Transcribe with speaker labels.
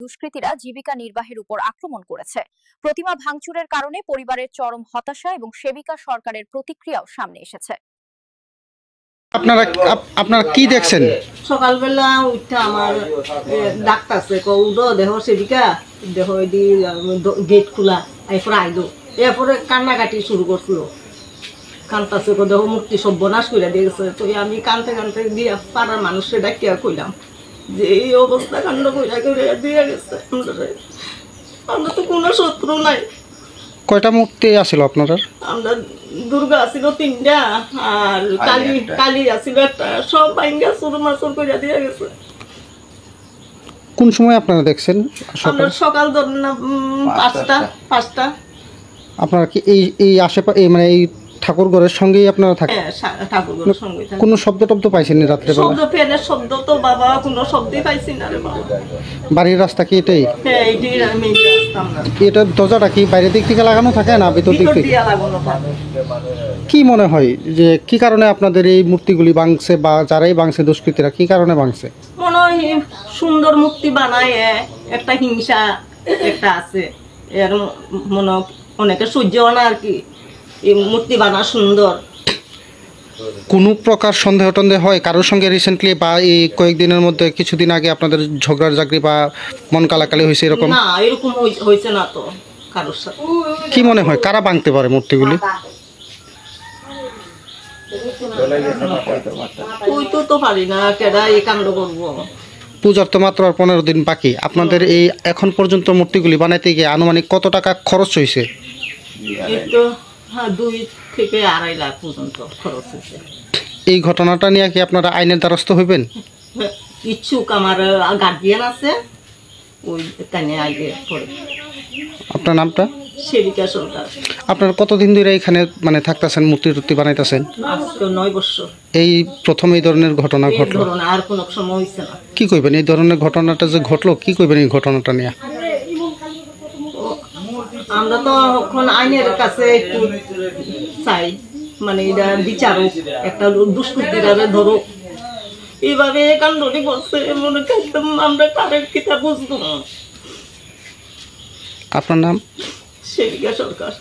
Speaker 1: দুষ্কৃতীরা জীবিকা নির্বাহের উপর আক্রমণ করেছে। প্রতিমা ভাঙচুরের কারণে পরিবারের চরম হতাশা এবং সেবিকা সরকারের প্রতিক্রিয়াও সামনে এসেছে।
Speaker 2: আপনারা কি দেখছেন?
Speaker 3: সকালবেলা উঠা আমার ডাক্তারছে উঠো দেহ সেবিকা দেহ গেট খোলা এরপরে আইলো, এরপরে কান্নাকাটি শুরু করছিল। কান্তাছে দেহ মুক্তি সর্বনাশ করে দিয়ে গেছে। তো আমি কানতে কানতে দিয়ে পাড়ার মানুষের ডাকিয়া কইলাম যে এই অবস্থা কাণ্ড কইরা করে দিয়ে গেছে। আমরা তো কোনো শত্রু নাই।
Speaker 2: কয়টা মূর্তি আছিল আপনারা?
Speaker 3: আমরা দুর্গা আছিল 3টা আর কালী আছিল 1টা, সব ভাঙ্গা চুরমাচুর করে দিয়ে গেছে।
Speaker 2: কোন সময় আপনারা দেখছেন?
Speaker 3: আমরা সকাল ধরেন 5টা।
Speaker 2: আপনারা কি এই আশেপাশে মানে এই ঠাকুর ঘরের সঙ্গেই আপনারা থাকেন?
Speaker 3: হ্যাঁ, ঠাকুর ঘরের সঙ্গেই থাকি।
Speaker 2: কোনো শব্দ টব্দ পাইছেন রাত্রেবেলা?
Speaker 3: শব্দ ফেনের শব্দ তো বাবা কোনো শব্দই পাইছি না রে বাবা।
Speaker 2: বাড়ির রাস্তা কি এটাই?
Speaker 3: হ্যাঁ, এইটাই আমি রাস্তা। আমরা
Speaker 2: এটা দরজাটা কি বাইরের দিক থেকে লাগানো থাকে না ভিতর দিক থেকে
Speaker 3: লাগানো থাকে?
Speaker 2: কি মনে হয় যে কি কারণে আপনাদের এই মূর্তিগুলি ভাঙছে বা যারাই ভাঙছে দুষ্কৃতীরা কি কারণে ভাঙছে?
Speaker 3: মনে হয় সুন্দর মূর্তি বানায় একটা হিংসা একটা আছে, এর মনে অনেকে সহ্য হয় না আর কি। এই মূর্তি বানা সুন্দর।
Speaker 2: কোনো প্রকার সন্দেহ টন্দেহ হয় কারোর সঙ্গে রিসেন্টলি বা এই কয়েকদিনের মধ্যে কিছুদিন আগে আপনাদের ঝগড়ার জাগরি বা মন কালাকালি হয়েছে এরকম?
Speaker 3: না, এরকম হয়েছে না তো কারোর সাথে।
Speaker 2: কি মনে হয় কারা ভাঙতে পারে মূর্তিগুলি?
Speaker 3: তো পারি না কেডা এই কাণ্ড করবো।
Speaker 2: পূজার তো মাত্র আর 15 দিন বাকি। আপনাদের এই এখন পর্যন্ত মূর্তিগুলি বানাইতে গিয়ে আনুমানিক কত টাকা খরচ হয়েছে?
Speaker 3: এই তো 2 থেকে 2.5 লাখ পর্যন্ত খরচ হয়েছে।
Speaker 2: এই ঘটনাটা নিয়ে কি আপনারা আইনের দ্বারস্থ হইবেন?
Speaker 3: ইচ্ছুক আমার গার্জিয়ান আছে, ওই কানে আগে পড়ে।
Speaker 2: আপনার নামটা?
Speaker 3: সেবিকা সরকার।
Speaker 2: আপনারা কতদিন ধরে এখানে মানে থাকতেছেন, মূর্তি টুর্তি বানাইতেছেন?
Speaker 3: আজকে 9 বছর।
Speaker 2: এই প্রথম এই ধরনের ঘটনা ঘটলো?
Speaker 3: আর কোনো সময় হয়েছে না।
Speaker 2: কি কইবেন এই ধরনের ঘটনাটা যে ঘটলো, কি কইবেন এই ঘটনাটা নিয়ে?
Speaker 3: আমরা তো এখন আইনের কাছে একটু চাই, মানে এটা বিচারক একটা দুষ্কৃতীরা ধরো এইভাবে কাণ্ডটি করছে, মনে করতাম আমরা কারের কিতা বুঝবো।
Speaker 2: আপনার নাম?
Speaker 3: সেবিকা সরকার।